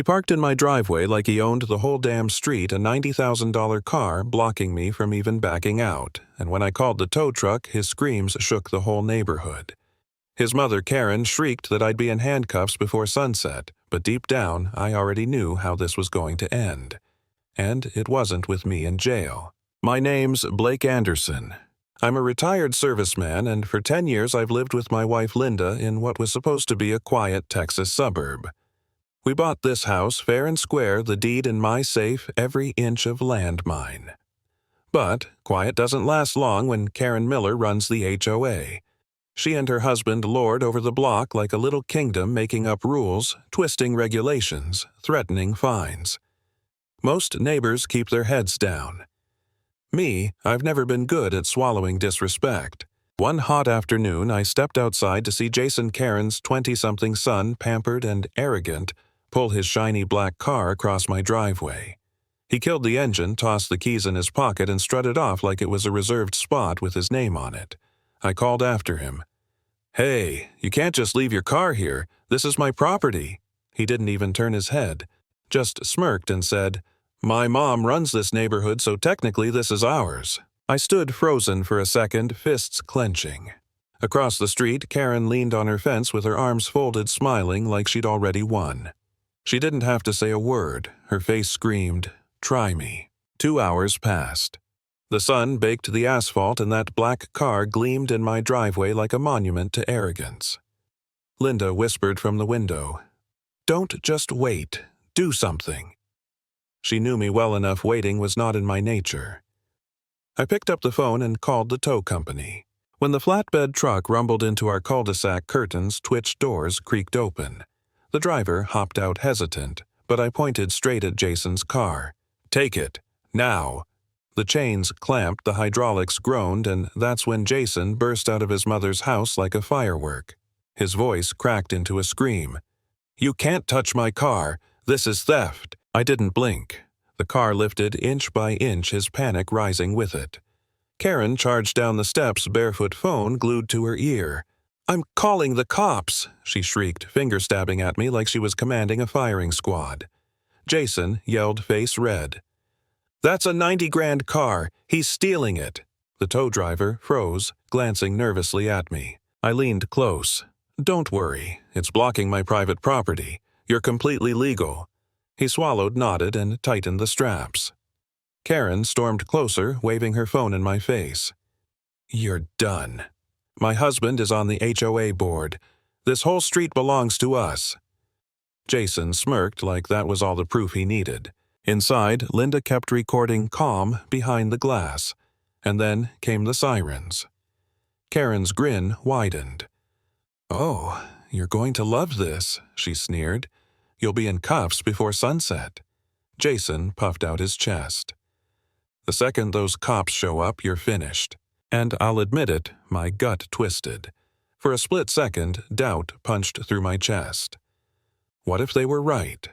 He parked in my driveway like he owned the whole damn street, a $90,000 car blocking me from even backing out, and when I called the tow truck, his screams shook the whole neighborhood. His mother, Karen, shrieked that I'd be in handcuffs before sunset, but deep down, I already knew how this was going to end. And it wasn't with me in jail. My name's Blake Anderson. I'm a retired serviceman, and for 10 years I've lived with my wife Linda in what was supposed to be a quiet Texas suburb. We bought this house fair and square, the deed in my safe, every inch of land mine. But quiet doesn't last long when Karen Miller runs the HOA. She and her husband lord over the block like a little kingdom, making up rules, twisting regulations, threatening fines. Most neighbors keep their heads down. Me, I've never been good at swallowing disrespect. One hot afternoon, I stepped outside to see Jason Karen's 20-something son, pampered and arrogant, pull his shiny black car across my driveway. He killed the engine, tossed the keys in his pocket, and strutted off like it was a reserved spot with his name on it. I called after him. "Hey, you can't just leave your car here. This is my property." He didn't even turn his head, just smirked and said, "My mom runs this neighborhood, so technically this is ours." I stood frozen for a second, fists clenching. Across the street, Karen leaned on her fence with her arms folded, smiling like she'd already won. She didn't have to say a word. Her face screamed, "Try me." 2 hours passed. The sun baked the asphalt, and that black car gleamed in my driveway like a monument to arrogance. Linda whispered from the window, "Don't just wait. Do something." She knew me well enough waiting was not in my nature. I picked up the phone and called the tow company. When the flatbed truck rumbled into our cul-de-sac, curtains, twitched doors creaked open. The driver hopped out hesitant, but I pointed straight at Jason's car. "Take it. Now." The chains clamped, the hydraulics groaned, and that's when Jason burst out of his mother's house like a firework. His voice cracked into a scream. "You can't touch my car. This is theft." I didn't blink. The car lifted inch by inch, his panic rising with it. Karen charged down the steps, barefoot, phone glued to her ear. "I'm calling the cops," she shrieked, finger-stabbing at me like she was commanding a firing squad. Jason yelled, face red. "That's a 90-grand car. He's stealing it." The tow driver froze, glancing nervously at me. I leaned close. "Don't worry. It's blocking my private property. You're completely legal." He swallowed, nodded, and tightened the straps. Karen stormed closer, waving her phone in my face. "You're done. My husband is on the HOA board. This whole street belongs to us." Jason smirked like that was all the proof he needed. Inside, Linda kept recording calm behind the glass, and then came the sirens. Karen's grin widened. "Oh, you're going to love this," she sneered. "You'll be in cuffs before sunset." Jason puffed out his chest. "The second those cops show up, you're finished." And I'll admit it, my gut twisted. For a split second, doubt punched through my chest. What if they were right?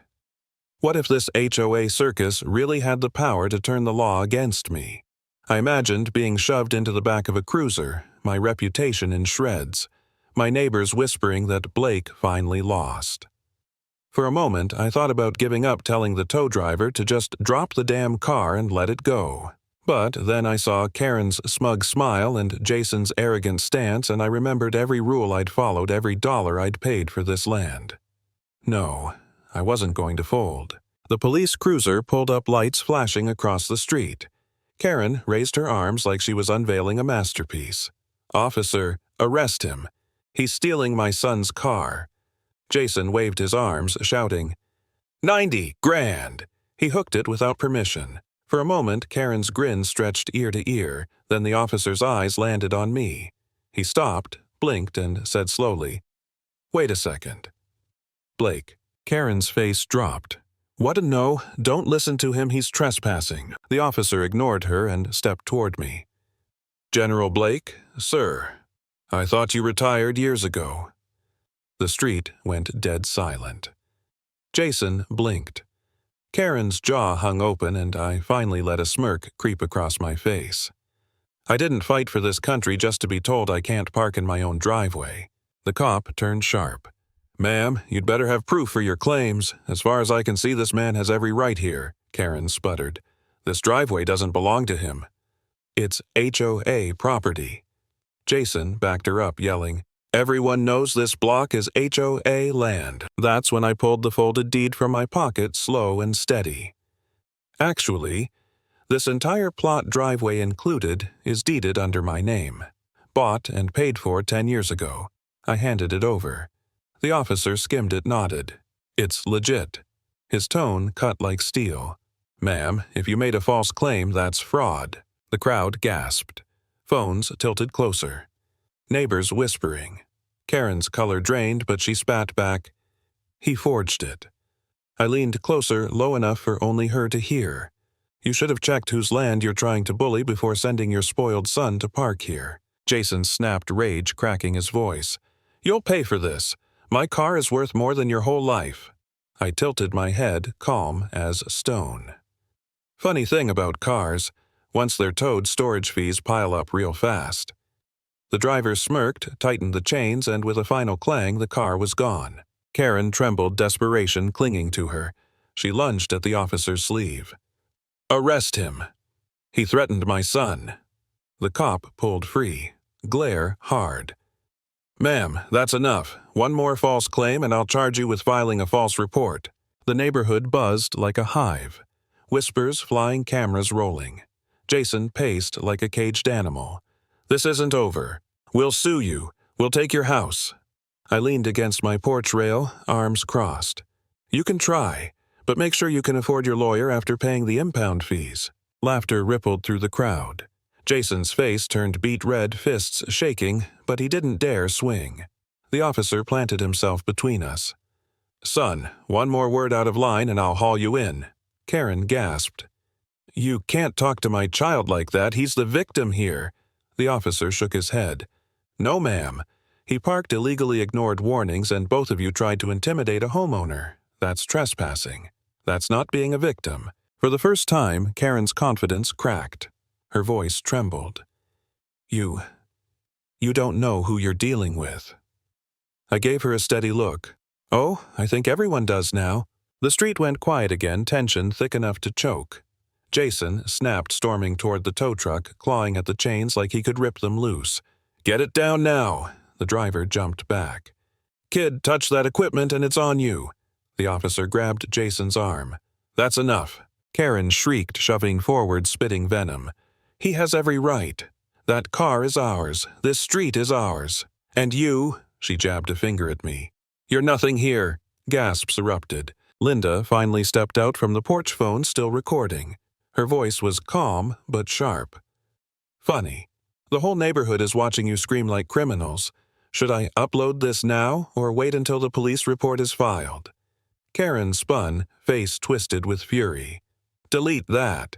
What if this HOA circus really had the power to turn the law against me? I imagined being shoved into the back of a cruiser, my reputation in shreds, my neighbors whispering that Blake finally lost. For a moment, I thought about giving up, telling the tow driver to just drop the damn car and let it go. But then I saw Karen's smug smile and Jason's arrogant stance, and I remembered every rule I'd followed, every dollar I'd paid for this land. No, I wasn't going to fold. The police cruiser pulled up, lights flashing across the street. Karen raised her arms like she was unveiling a masterpiece. "Officer, arrest him. He's stealing my son's car." Jason waved his arms, shouting, "90 grand!" He hooked it without permission. For a moment, Karen's grin stretched ear to ear, then the officer's eyes landed on me. He stopped, blinked, and said slowly, "Wait a second." "Blake." Karen's face dropped. "What a no, don't listen to him, he's trespassing." The officer ignored her and stepped toward me. "General Blake, sir. I thought you retired years ago." The street went dead silent. Jason blinked. Karen's jaw hung open, and I finally let a smirk creep across my face. I didn't fight for this country just to be told I can't park in my own driveway. The cop turned sharp. "Ma'am, you'd better have proof for your claims. As far as I can see, this man has every right here," Karen sputtered. "This driveway doesn't belong to him. It's HOA property." Jason backed her up, yelling, "Everyone knows this block is HOA land." That's when I pulled the folded deed from my pocket, slow and steady. "Actually, this entire plot, driveway included, is deeded under my name. Bought and paid for 10 years ago." I handed it over. The officer skimmed it, nodded. "It's legit." His tone cut like steel. "Ma'am, if you made a false claim, that's fraud." The crowd gasped. Phones tilted closer. Neighbors whispering. Karen's color drained, but she spat back, "He forged it." I leaned closer, low enough for only her to hear. "You should have checked whose land you're trying to bully before sending your spoiled son to park here." Jason snapped, rage cracking his voice. "You'll pay for this. My car is worth more than your whole life." I tilted my head, calm as stone. Funny thing about cars, once they're towed, storage fees pile up real fast. The driver smirked, tightened the chains, and with a final clang, the car was gone. Karen trembled, desperation clinging to her. She lunged at the officer's sleeve. "Arrest him. He threatened my son." The cop pulled free. Glare hard. "Ma'am, that's enough. One more false claim and I'll charge you with filing a false report." The neighborhood buzzed like a hive. Whispers flying, cameras rolling. Jason paced like a caged animal. "This isn't over. We'll sue you. We'll take your house." I leaned against my porch rail, arms crossed. "You can try, but make sure you can afford your lawyer after paying the impound fees." Laughter rippled through the crowd. Jason's face turned beet red, fists shaking, but he didn't dare swing. The officer planted himself between us. "Son, one more word out of line and I'll haul you in." Karen gasped. "You can't talk to my child like that. He's the victim here." The officer shook his head. "No, ma'am. He parked illegally, ignored warnings, and both of you tried to intimidate a homeowner. That's trespassing. That's not being a victim." For the first time, Karen's confidence cracked. Her voice trembled. You don't know who you're dealing with." I gave her a steady look. "Oh, I think everyone does now." The street went quiet again, tension thick enough to choke. Jason snapped, storming toward the tow truck, clawing at the chains like he could rip them loose. "Get it down now." The driver jumped back. "Kid, touch that equipment and it's on you." The officer grabbed Jason's arm. "That's enough." Karen shrieked, shoving forward, spitting venom. "He has every right. That car is ours. This street is ours. And you," she jabbed a finger at me. "You're nothing here." Gasps erupted. Linda finally stepped out from the porch phone, still recording. Her voice was calm but sharp. "Funny. The whole neighborhood is watching you scream like criminals. Should I upload this now or wait until the police report is filed?" Karen spun, face twisted with fury. "Delete that."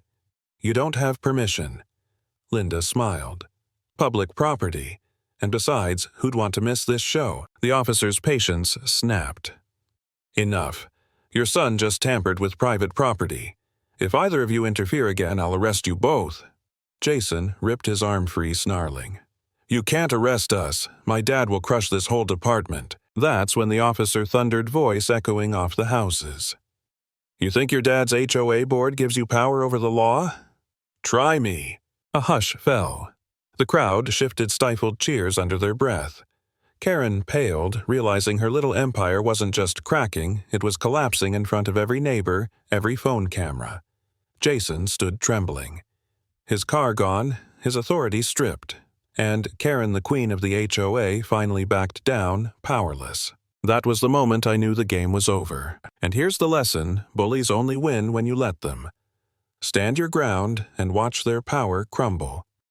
"You don't have permission." Linda smiled. "Public property. And besides, who'd want to miss this show?" The officer's patience snapped. "Enough. Your son just tampered with private property. If either of you interfere again, I'll arrest you both." Jason ripped his arm free, snarling. "You can't arrest us. My dad will crush this whole department." That's when the officer thundered, voice echoing off the houses. "You think your dad's HOA board gives you power over the law? Try me." A hush fell. The crowd shifted stifled cheers under their breath. Karen paled, realizing her little empire wasn't just cracking, it was collapsing in front of every neighbor, every phone camera. Jason stood trembling. His car gone, his authority stripped. And Karen, the queen of the HOA, finally backed down, powerless. That was the moment I knew the game was over. And here's the lesson: bullies only win when you let them. Stand your ground and watch their power crumble.